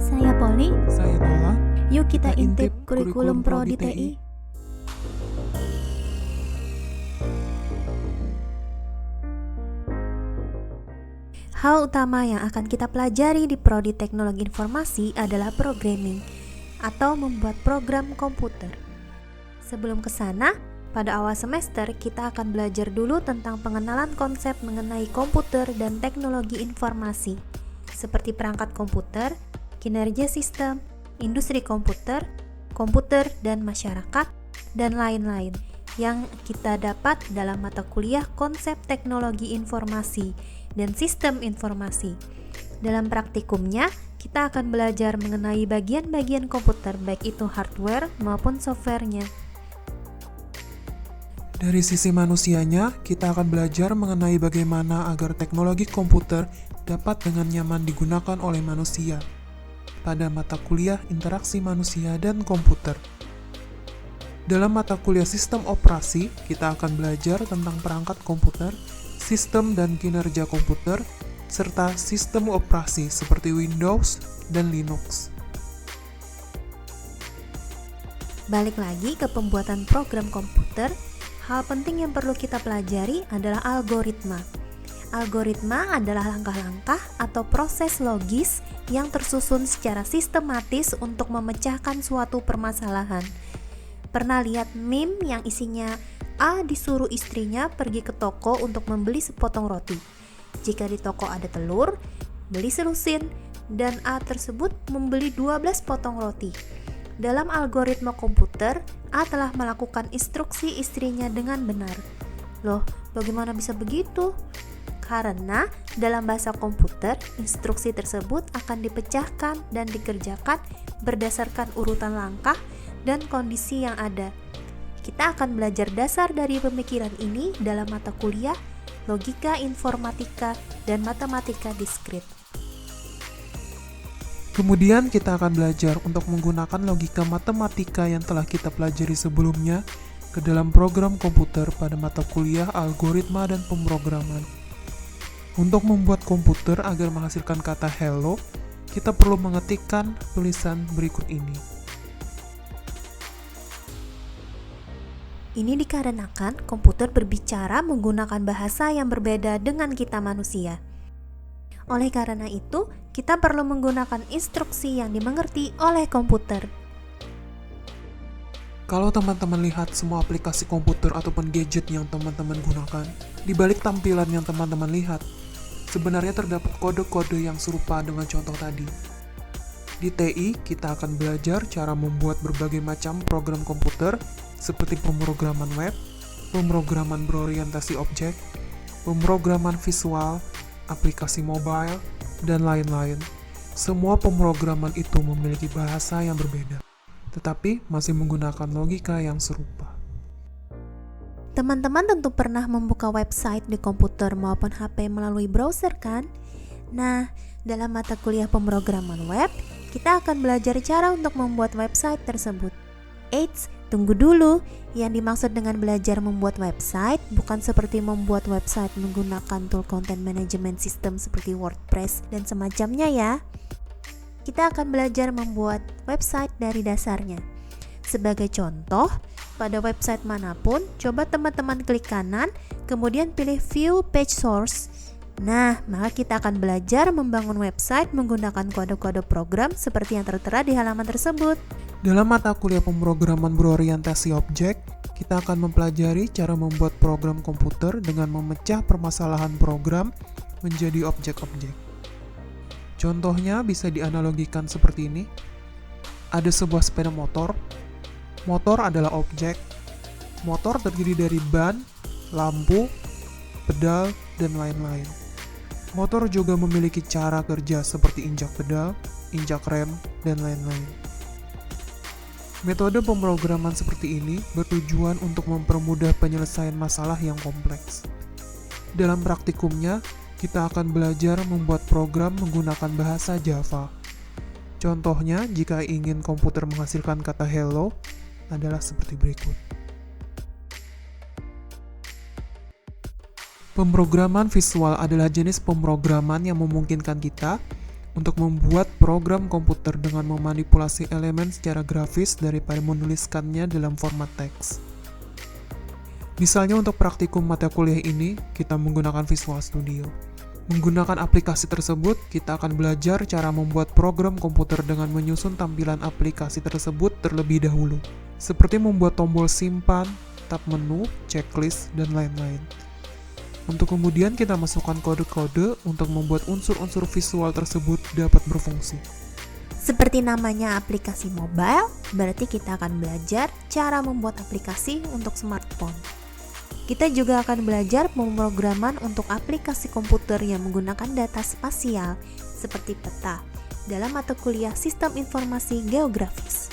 Saya Poli. Saya Tola. Yuk kita intip kurikulum pro di TI. Hal utama yang akan kita pelajari di Prodi Teknologi Informasi adalah programming atau membuat program komputer. Sebelum ke sana, pada awal semester kita akan belajar dulu tentang pengenalan konsep mengenai komputer dan teknologi informasi, seperti perangkat komputer, kinerja sistem, industri komputer, komputer dan masyarakat, dan lain-lain yang kita dapat dalam mata kuliah konsep teknologi informasi dan sistem informasi. Dalam praktikumnya, kita akan belajar mengenai bagian-bagian komputer, baik itu hardware maupun softwarenya. Dari sisi manusianya, kita akan belajar mengenai bagaimana agar teknologi komputer dapat dengan nyaman digunakan oleh manusia pada mata kuliah interaksi manusia dan komputer. Dalam mata kuliah sistem operasi, kita akan belajar tentang perangkat komputer, sistem dan kinerja komputer, serta sistem operasi seperti Windows dan Linux. Balik lagi ke pembuatan program komputer, hal penting yang perlu kita pelajari adalah algoritma. Algoritma adalah langkah-langkah atau proses logis yang tersusun secara sistematis untuk memecahkan suatu permasalahan. Pernah lihat meme yang isinya A disuruh istrinya pergi ke toko untuk membeli sepotong roti. Jika di toko ada telur, beli selusin, dan A tersebut membeli 12 potong roti. Dalam algoritma komputer, A telah melakukan instruksi istrinya dengan benar. Loh, bagaimana bisa begitu? Karena dalam bahasa komputer, instruksi tersebut akan dipecahkan dan dikerjakan berdasarkan urutan langkah dan kondisi yang ada. Kita akan belajar dasar dari pemikiran ini dalam mata kuliah logika informatika dan matematika diskrit. Kemudian kita akan belajar untuk menggunakan logika matematika yang telah kita pelajari sebelumnya ke dalam program komputer pada mata kuliah algoritma dan pemrograman. Untuk membuat komputer agar menghasilkan kata hello, kita perlu mengetikkan tulisan berikut ini. Ini dikarenakan komputer berbicara menggunakan bahasa yang berbeda dengan kita manusia. Oleh karena itu, kita perlu menggunakan instruksi yang dimengerti oleh komputer. Kalau teman-teman lihat semua aplikasi komputer ataupun gadget yang teman-teman gunakan, di balik tampilan yang teman-teman lihat, sebenarnya terdapat kode-kode yang serupa dengan contoh tadi. Di TI, kita akan belajar cara membuat berbagai macam program komputer seperti pemrograman web, pemrograman berorientasi objek, pemrograman visual, aplikasi mobile, dan lain-lain. Semua pemrograman itu memiliki bahasa yang berbeda, tetapi masih menggunakan logika yang serupa. Teman-teman tentu pernah membuka website di komputer maupun HP melalui browser kan? Nah, dalam mata kuliah pemrograman web, kita akan belajar cara untuk membuat website tersebut. Eits, tunggu dulu, yang dimaksud dengan belajar membuat website bukan seperti membuat website menggunakan tool content management system seperti WordPress dan semacamnya ya. Kita akan belajar membuat website dari dasarnya. Sebagai contoh, pada website manapun, coba teman-teman klik kanan, kemudian pilih View Page Source. Nah, maka kita akan belajar membangun website menggunakan kode-kode program seperti yang tertera di halaman tersebut. Dalam mata kuliah pemrograman berorientasi objek, kita akan mempelajari cara membuat program komputer dengan memecah permasalahan program menjadi objek-objek. Contohnya bisa dianalogikan seperti ini. Ada sebuah sepeda motor. Motor adalah objek. Motor terdiri dari ban, lampu, pedal, dan lain-lain. Motor juga memiliki cara kerja seperti injak pedal, injak rem, dan lain-lain. Metode pemrograman seperti ini bertujuan untuk mempermudah penyelesaian masalah yang kompleks. Dalam praktikumnya, kita akan belajar membuat program menggunakan bahasa Java. Contohnya, jika ingin komputer menghasilkan kata hello, adalah seperti berikut. Pemrograman visual adalah jenis pemrograman yang memungkinkan kita untuk membuat program komputer dengan memanipulasi elemen secara grafis daripada menuliskannya dalam format teks. Misalnya untuk praktikum mata kuliah ini, kita menggunakan Visual Studio. Menggunakan aplikasi tersebut, kita akan belajar cara membuat program komputer dengan menyusun tampilan aplikasi tersebut terlebih dahulu, seperti membuat tombol simpan, tab menu, checklist, dan lain-lain. Untuk kemudian kita masukkan kode-kode untuk membuat unsur-unsur visual tersebut dapat berfungsi. Seperti namanya aplikasi mobile, berarti kita akan belajar cara membuat aplikasi untuk smartphone. Kita juga akan belajar pemrograman untuk aplikasi komputer yang menggunakan data spasial seperti peta dalam mata kuliah Sistem Informasi Geografis.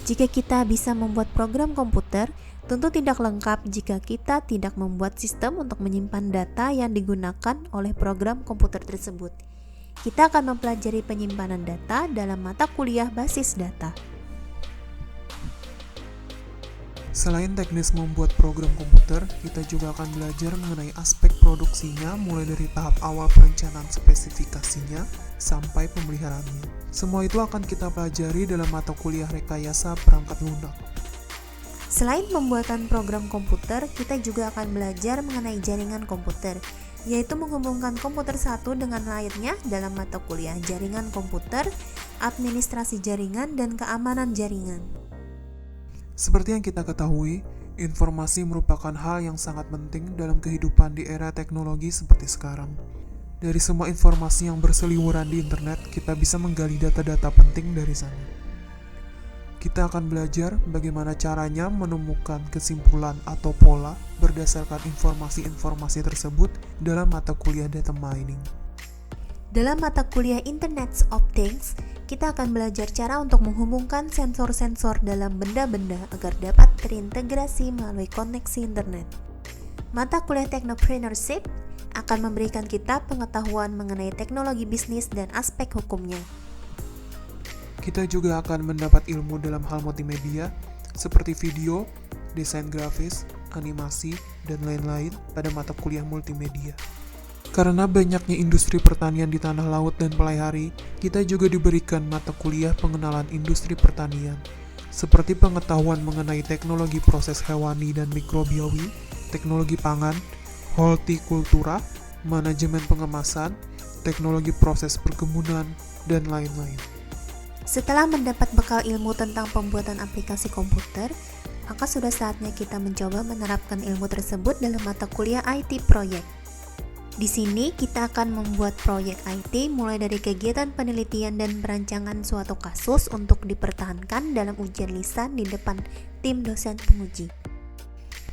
Jika kita bisa membuat program komputer, tentu tidak lengkap jika kita tidak membuat sistem untuk menyimpan data yang digunakan oleh program komputer tersebut. Kita akan mempelajari penyimpanan data dalam mata kuliah basis data. Selain teknis membuat program komputer, kita juga akan belajar mengenai aspek produksinya mulai dari tahap awal perencanaan spesifikasinya sampai pemeliharaannya. Semua itu akan kita pelajari dalam mata kuliah rekayasa perangkat lunak. Selain pembuatan program komputer, kita juga akan belajar mengenai jaringan komputer, yaitu menghubungkan komputer satu dengan lainnya dalam mata kuliah jaringan komputer, administrasi jaringan, dan keamanan jaringan. Seperti yang kita ketahui, informasi merupakan hal yang sangat penting dalam kehidupan di era teknologi seperti sekarang. Dari semua informasi yang berseliweran di internet, kita bisa menggali data-data penting dari sana. Kita akan belajar bagaimana caranya menemukan kesimpulan atau pola berdasarkan informasi-informasi tersebut dalam mata kuliah data mining. Dalam mata kuliah Internet of Things, kita akan belajar cara untuk menghubungkan sensor-sensor dalam benda-benda agar dapat terintegrasi melalui koneksi internet. Mata kuliah Technopreneurship akan memberikan kita pengetahuan mengenai teknologi bisnis dan aspek hukumnya. Kita juga akan mendapat ilmu dalam hal multimedia, seperti video, desain grafis, animasi, dan lain-lain pada mata kuliah multimedia. Karena banyaknya industri pertanian di tanah laut dan pelai-hari, kita juga diberikan mata kuliah pengenalan industri pertanian, seperti pengetahuan mengenai teknologi proses hewani dan mikrobiologi, teknologi pangan, hortikultura, manajemen pengemasan, teknologi proses perkebunan, dan lain-lain. Setelah mendapat bekal ilmu tentang pembuatan aplikasi komputer, maka sudah saatnya kita mencoba menerapkan ilmu tersebut dalam mata kuliah IT Project. Di sini kita akan membuat proyek IT mulai dari kegiatan penelitian dan perancangan suatu kasus untuk dipertahankan dalam ujian lisan di depan tim dosen penguji.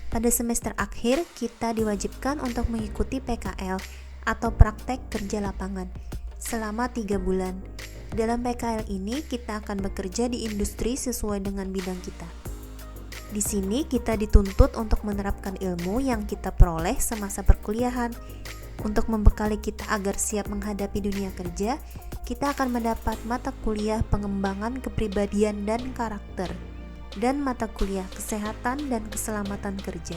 Pada semester akhir, kita diwajibkan untuk mengikuti PKL atau praktek kerja lapangan selama 3 bulan. Dalam PKL ini, kita akan bekerja di industri sesuai dengan bidang kita. Di sini, kita dituntut untuk menerapkan ilmu yang kita peroleh semasa perkuliahan. Untuk membekali kita agar siap menghadapi dunia kerja, kita akan mendapat mata kuliah pengembangan kepribadian dan karakter, dan mata kuliah kesehatan dan keselamatan kerja.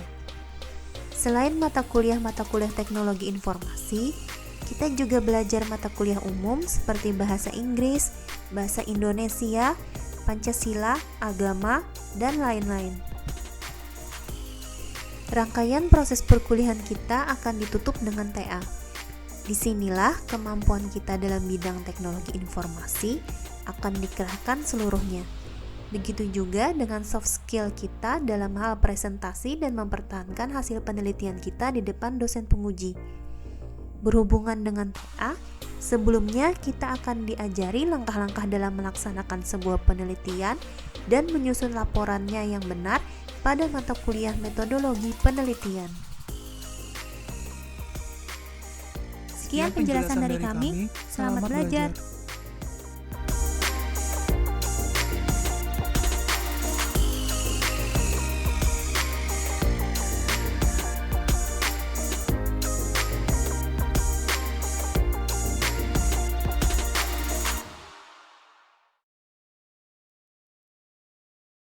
Selain mata kuliah teknologi informasi, kita juga belajar mata kuliah umum seperti bahasa Inggris, bahasa Indonesia, Pancasila, agama, dan lain-lain. Rangkaian proses perkuliahan kita akan ditutup dengan TA. Disinilah kemampuan kita dalam bidang teknologi informasi akan dikerahkan seluruhnya. Begitu juga dengan soft skill kita dalam hal presentasi dan mempertahankan hasil penelitian kita di depan dosen penguji. Berhubungan dengan TA, sebelumnya kita akan diajari langkah-langkah dalam melaksanakan sebuah penelitian dan menyusun laporannya yang benar pada mata kuliah metodologi penelitian. Sekian penjelasan dari kami. Selamat belajar.